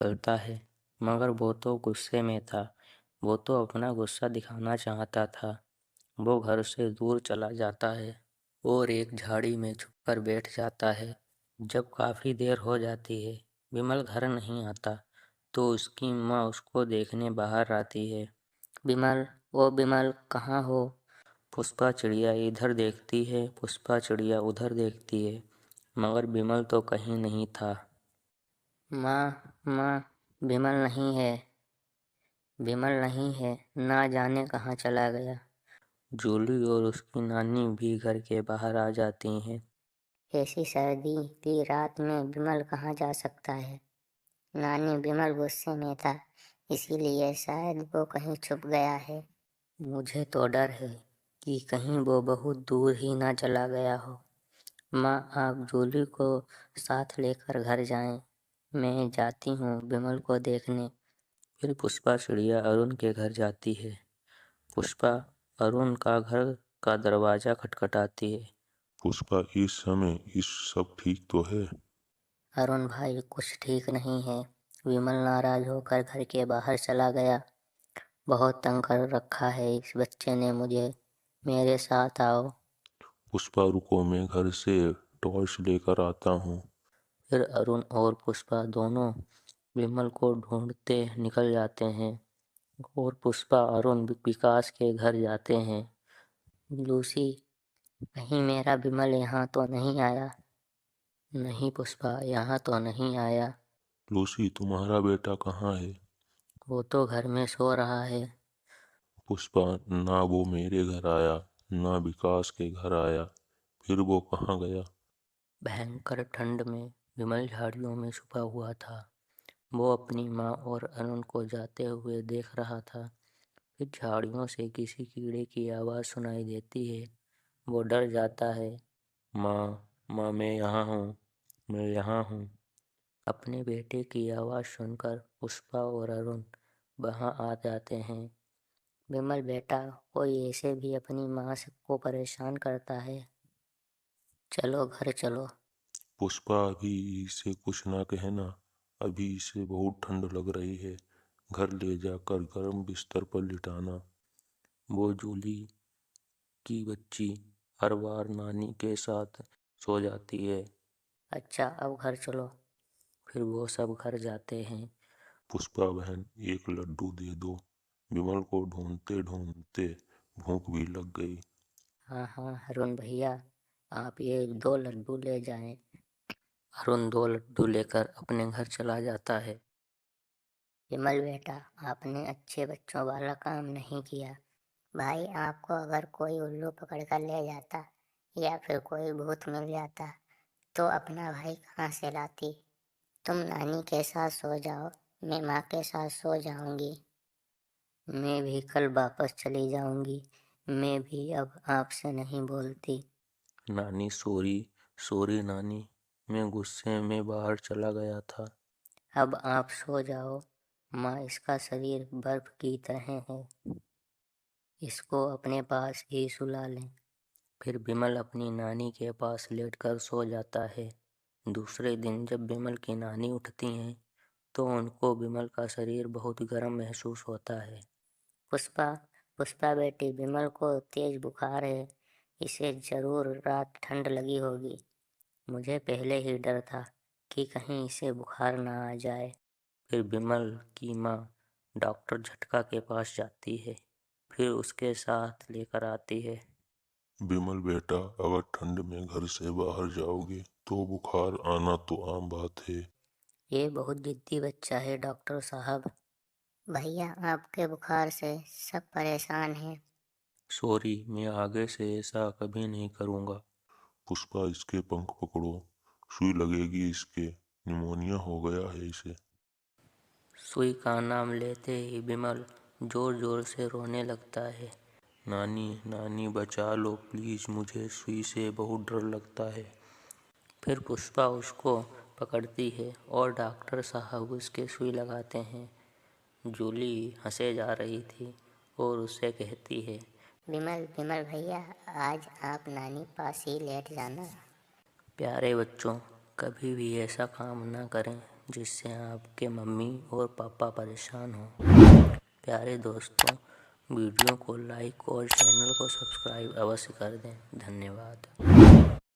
करता है, मगर वो तो गुस्से में था। वो तो अपना गुस्सा दिखाना चाहता था। वो घर से दूर चला जाता है और एक झाड़ी में छुपकर बैठ जाता है। जब काफ़ी देर हो जाती है, विमल घर नहीं आता, तो उसकी माँ उसको देखने बाहर आती है। विमल, ओ विमल, कहाँ हो? पुष्पा चिड़िया इधर देखती है, पुष्पा चिड़िया उधर देखती है, मगर विमल तो कहीं नहीं था। माँ, माँ, विमल नहीं है, विमल नहीं है, ना जाने कहाँ चला गया। जूली और उसकी नानी भी घर के बाहर आ जाती हैं। ऐसी सर्दी की रात में विमल कहाँ जा सकता है? नानी, विमल गुस्से में था, इसीलिए शायद वो कहीं छुप गया है। मुझे तो डर है कि कहीं वो बहुत दूर ही ना चला गया हो। माँ, आप जूली को साथ लेकर घर जाएं। मैं जाती हूँ विमल को देखने। फिर पुष्पा चिड़िया अरुण के घर जाती है। पुष्पा अरुण का घर का दरवाजा खटखटाती है। पुष्पा, इस समय इस सब ठीक तो है? अरुण भाई, कुछ ठीक नहीं है। विमल नाराज होकर घर के बाहर चला गया। बहुत तंग कर रखा है इस बच्चे ने मुझे। मेरे साथ आओ। पुष्पा, रुको, मैं घर से टॉर्च लेकर आता हूँ। फिर अरुण और पुष्पा दोनों विमल को ढूंढते निकल जाते हैं और पुष्पा अरुण विकास के घर जाते हैं। लूसी, कहीं मेरा विमल यहाँ तो नहीं आया? नहीं पुष्पा, यहाँ तो नहीं आया। लूसी, तुम्हारा बेटा कहाँ है? वो तो घर में सो रहा है। पुष्पा, ना वो मेरे घर आया, ना विकास के घर आया, फिर वो कहाँ गया? भयंकर ठंड में विमल झाड़ियों में छुपा हुआ था। वो अपनी माँ और अरुण को जाते हुए देख रहा था। फिर झाड़ियों से किसी कीड़े की आवाज़ सुनाई देती है। वो डर जाता है। माँ, माँ, मैं यहाँ हूँ, मैं यहाँ हूँ। अपने बेटे की आवाज़ सुनकर पुष्पा और अरुण वहाँ आ जाते हैं। विमल बेटा, कोई ऐसे भी अपनी माँ को परेशान करता है? चलो घर चलो। पुष्पा, अभी इसे कुछ ना कहना, अभी इसे बहुत ठंड लग रही है, घर ले जाकर गर्म बिस्तर पर लिटाना। वो जूली की बच्ची हर बार नानी के साथ सो जाती है। अच्छा, अब घर चलो। फिर वो सब घर जाते हैं। पुष्पा बहन, एक लड्डू दे दो, विमल को ढूंढते ढूंढते भूख भी लग गई। हाँ हाँ अरुण भैया, आप ये 2 लड्डू ले जाएं। अरुण 2 लड्डू लेकर अपने घर चला जाता है। विमल बेटा, आपने अच्छे बच्चों वाला काम नहीं किया। भाई, आपको अगर कोई उल्लू पकड़ कर ले जाता या फिर कोई भूत मिल जाता तो अपना भाई कहाँ से लाती? तुम नानी के साथ सो जाओ, मैं माँ के साथ सो जाऊंगी। मैं भी कल वापस चली जाऊंगी। मैं भी अब आपसे नहीं बोलती। नानी सॉरी, सॉरी नानी, मैं गुस्से में बाहर चला गया था। अब आप सो जाओ। माँ, इसका शरीर बर्फ की तरह है, इसको अपने पास ही सुला लें। फिर विमल अपनी नानी के पास लेटकर सो जाता है। दूसरे दिन जब विमल की नानी उठती हैं तो उनको विमल का शरीर बहुत गर्म महसूस होता है। पुष्पा, पुष्पा बेटी, विमल को तेज बुखार है। इसे जरूर रात ठंड लगी होगी। मुझे पहले ही डर था कि कहीं इसे बुखार ना आ जाए। फिर विमल की माँ डॉक्टर झटका के पास जाती है, फिर उसके साथ लेकर आती है। विमल बेटा, अगर ठंड में घर से बाहर जाओगे तो बुखार आना तो आम बात है। ये बहुत जिद्दी बच्चा है डॉक्टर साहब। भैया, आपके बुखार से सब परेशान हैं। सॉरी, मैं आगे से ऐसा कभी नहीं करूँगा। पुष्पा, इसके पंख पकड़ो, सुई लगेगी इसके, निमोनिया हो गया है इसे। सुई का नाम लेते ही विमल जोर जोर से रोने लगता है। नानी, नानी बचा लो प्लीज़, मुझे सुई से बहुत डर लगता है। फिर पुष्पा उसको पकड़ती है और डॉक्टर साहब उसके सुई लगाते हैं। जूली हंसे जा रही थी और उससे कहती है, विमल, विमल भैया, आज आप नानी पास ही लेट जाना। प्यारे बच्चों, कभी भी ऐसा काम ना करें। जिससे आपके मम्मी और पापा परेशान हो। प्यारे दोस्तों, वीडियो को लाइक और चैनल को सब्सक्राइब अवश्य कर दें। धन्यवाद।